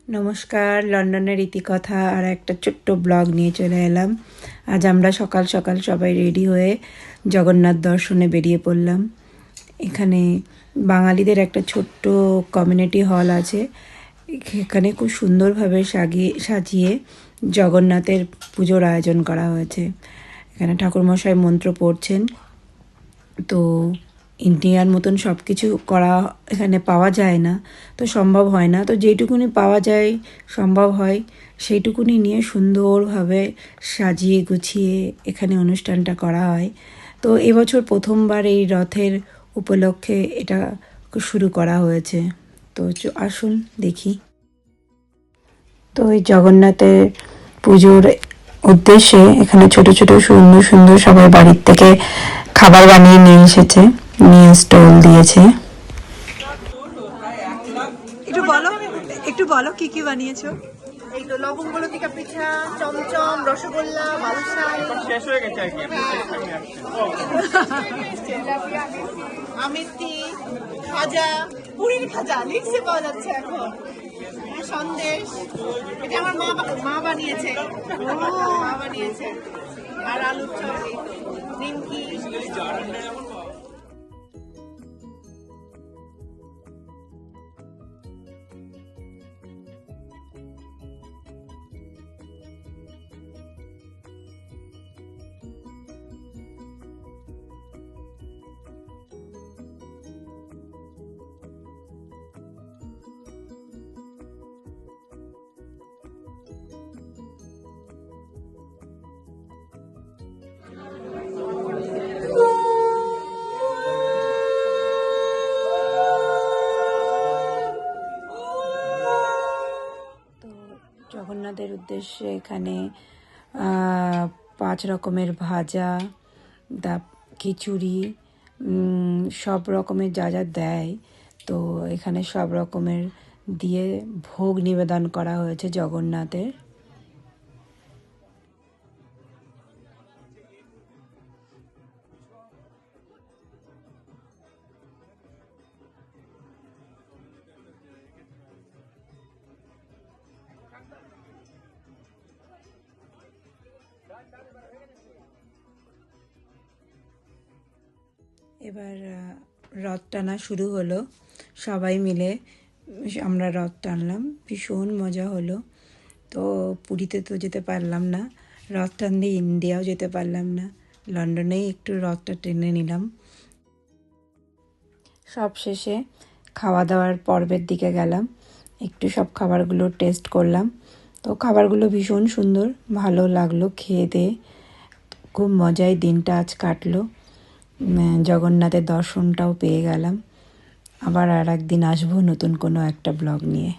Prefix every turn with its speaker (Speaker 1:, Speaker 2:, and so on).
Speaker 1: নমস্কার, লন্ডনের ইতিকথা আর একটা ছোট্ট ব্লগ নিয়ে চলে এলাম। আজ আমরা সকাল সকাল সবাই রেডি হয়ে জগন্নাথ দর্শনে বেরিয়ে পড়লাম। এখানে বাঙালিদের একটা ছোট্ট কমিউনিটি হল আছে। এখানে খুব সুন্দরভাবে সাজিয়ে জগন্নাথের পুজোর আয়োজন করা হয়েছে। এখানে ঠাকুরমশাই মন্ত্র পড়ছেন। তো ইন্ডিয়ার মতন সব কিছু করা এখানে পাওয়া যায় না, তো সম্ভব হয় না। তো যেইটুকুনি পাওয়া যায়, সম্ভব হয়, সেইটুকুনি নিয়ে সুন্দরভাবে সাজিয়ে গুছিয়ে এখানে অনুষ্ঠানটা করা হয়। তো এবছর প্রথমবার এই রথের উপলক্ষে এটা শুরু করা হয়েছে। তো আসুন দেখি। তো এই জগন্নাথের পুজোর উদ্দেশ্যে এখানে ছোট ছোট সুন্দর সুন্দর সবাই বাড়ির থেকে খাবার বানিয়ে নিয়ে এসেছে, নিয়ে স্টল দিয়েছে। একটু বলো কি কি বানিয়েছো?
Speaker 2: এই তো লবঙ্গ লতিকা পিঠা, চমচম, রসগোল্লা, বালুশাই, শেষ হয়ে গেছে আর কি, আমিত্তি, খাজা, পুরীর খাজা লিখছে পাওয়া যাচ্ছে এখন, সন্দেশ, এটা আমার মা বানিয়েছে, আর আলুর চপ, নিমকি।
Speaker 1: জগন্নাথের উদ্দেশ্যে এখানে 5 রকমের ভাজা, খিচুড়ি, সব রকমের যা যা দেয়, তো এখানে সব রকমের দিয়ে ভোগ নিবেদন করা হয়েছে জগন্নাথের। এবার রথ টানা শুরু হলো। সবাই মিলে আমরা রথ টানলাম, ভীষণ মজা হলো। তো পুরীতে তো যেতে পারলাম না, রথ টানতে ইন্ডিয়াও যেতে পারলাম না, লন্ডনেই একটু রথটা টেনে নিলাম। সব শেষে খাওয়া দাওয়ার পর্বের দিকে গেলাম, একটু সব খাবারগুলো টেস্ট করলাম। তো খাবারগুলো ভীষণ সুন্দর, ভালো লাগলো খেয়ে দিয়ে। খুব মজায় দিনটা আজ কাটলো। জগন্নাথের দর্শনটাও পেয়ে গেলাম। আবার আর একদিন আসবো নতুন কোনো একটা ব্লগ নিয়ে।